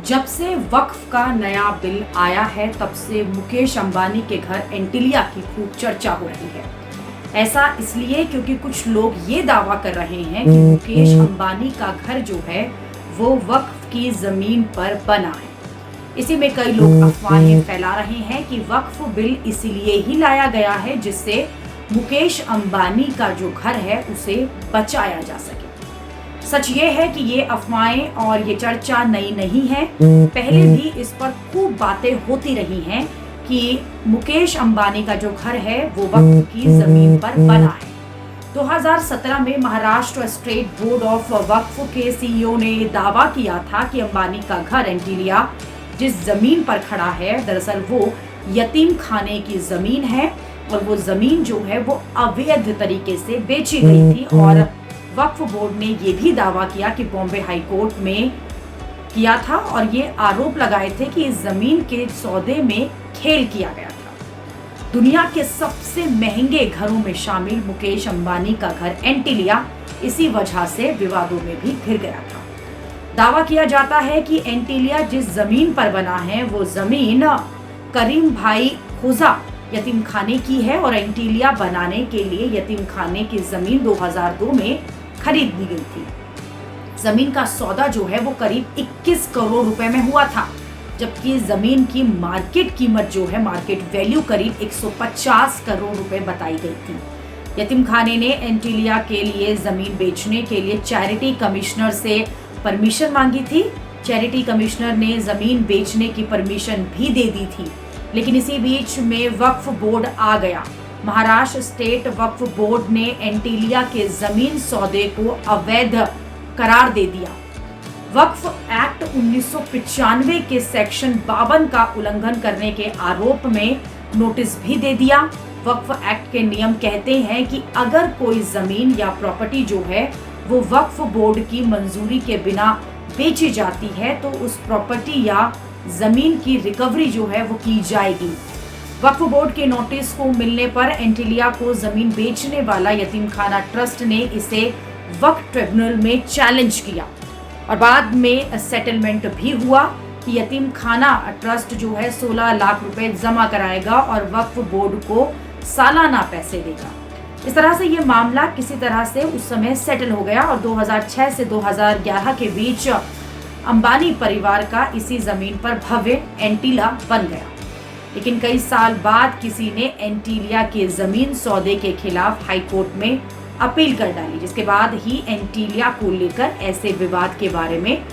जब से वक्फ का नया बिल आया है तब से मुकेश अंबानी के घर एंटीलिया की खूब चर्चा हो रही है। ऐसा इसलिए क्योंकि कुछ लोग ये दावा कर रहे हैं कि मुकेश अंबानी का घर जो है वो वक्फ की जमीन पर बना है। इसी में कई लोग अफवाहें फैला रहे हैं कि वक्फ बिल इसलिए ही लाया गया है जिससे मुकेश अंबानी का जो घर है उसे बचाया जा सके। सच ये है कि ये अफवाहें और ये चर्चा नई नहीं है। पहले भी इस पर खूब बातें होती रही हैं कि मुकेश अंबानी का जो घर है वो वक्फ की जमीन पर बना है। 2017 में महाराष्ट्र स्टेट बोर्ड ऑफ वक्फ के सीईओ ने दावा किया था कि अंबानी का घर एंटीलिया जिस जमीन पर खड़ा है दरअसल वो यतीम खाने की जमीन है और वो जमीन जो है वो अवैध तरीके से बेची गई थी। और वक्फ बोर्ड ने ये भी दावा किया कि बॉम्बे हाई कोर्ट में किया था और ये आरोप लगाए थे कि इस जमीन के सौदे में खेल किया गया था। दुनिया के सबसे महंगे घरों में शामिल मुकेश अंबानी का घर एंटीलिया इसी वजह से विवादों में भी घिर गया था। दावा किया जाता है कि एंटीलिया जिस जमीन पर बना है वो जमीन करीम भाई खुजा यतीम खाने की है और एंटीलिया बनाने के लिए यतीम खाने की जमीन 2002 में खरीद ली गई थी। जमीन का सौदा जो है वो करीब 21 करोड़ रुपए में हुआ था, जबकि जमीन की मार्केट कीमत जो है मार्केट वैल्यू करीब 150 करोड़ रुपए बताई गई थी। यतीम खाने ने एंटीलिया के लिए जमीन बेचने के लिए चैरिटी कमिश्नर से परमिशन मांगी थी। चैरिटी कमिश्नर ने जमीन बेचने की परमिशन भी दे दी थी, लेकिन इसी बीच में वक्फ बोर्ड आ गया। महाराष्ट्र स्टेट वक्फ बोर्ड ने एंटीलिया के जमीन सौदे को अवैध करार दे दिया। वक्फ एक्ट 1995 के सेक्शन 52 का उल्लंघन करने के आरोप में नोटिस भी दे दिया। वक्फ एक्ट के नियम कहते हैं कि अगर कोई जमीन या प्रॉपर्टी जो है वो वक्फ बोर्ड की मंजूरी के बिना बेची जाती है तो उस प्रॉपर्टी या जमीन की रिकवरी जो है वो की जाएगी। वक्फ बोर्ड के नोटिस को मिलने पर एंटीलिया को जमीन बेचने वाला यतीम खाना ट्रस्ट ने इसे वक्फ ट्रिब्यूनल में चैलेंज किया और बाद में सेटलमेंट भी हुआ कि यतीम खाना ट्रस्ट जो है 16 लाख रुपए जमा कराएगा और वक्फ बोर्ड को सालाना पैसे देगा। इस तरह से ये मामला किसी तरह से उस समय सेटल हो गया और 2006 से 2011 के बीच अंबानी परिवार का इसी जमीन पर भव्य एंटीला बन गया। लेकिन कई साल बाद किसी ने एंटीलिया के जमीन सौदे के खिलाफ हाई कोर्ट में अपील कर डाली, जिसके बाद ही एंटीलिया को लेकर ऐसे विवाद के बारे में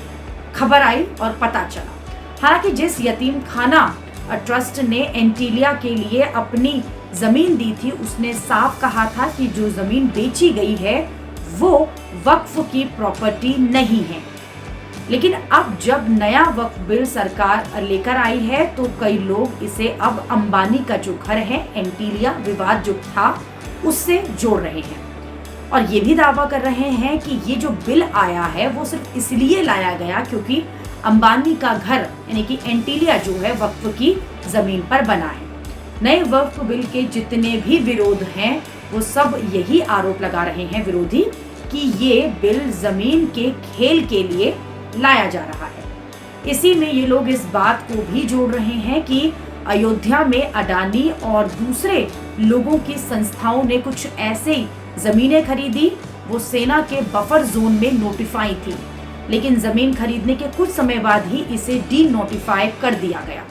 खबर आई और पता चला। हालांकि जिस यतीम खाना ट्रस्ट ने एंटीलिया के लिए अपनी जमीन दी थी उसने साफ कहा था कि जो जमीन बेची गई है वो वक्फ की प्रॉपर्टी नहीं है। लेकिन अब जब नया वक्फ बिल सरकार लेकर आई है तो कई लोग इसे अब अंबानी का जो घर है एंटीलिया विवाद जो था उससे जोड़ रहे हैं और ये भी दावा कर रहे हैं कि ये जो बिल आया है वो सिर्फ इसलिए लाया गया क्योंकि अंबानी का घर यानी कि एंटीलिया जो है वक्फ की जमीन पर बना है। नए वक्फ बिल के जितने भी विरोध हैं वो सब यही आरोप लगा रहे हैं विरोधी कि ये बिल जमीन के खेल के लिए लाया जा रहा है। इसी में ये लोग इस बात को भी जोड़ रहे हैं कि अयोध्या में अडानी और दूसरे लोगों की संस्थाओं ने कुछ ऐसे जमीनें खरीदी वो सेना के बफर जोन में नोटिफाई थी, लेकिन जमीन खरीदने के कुछ समय बाद ही इसे डी नोटिफाई कर दिया गया।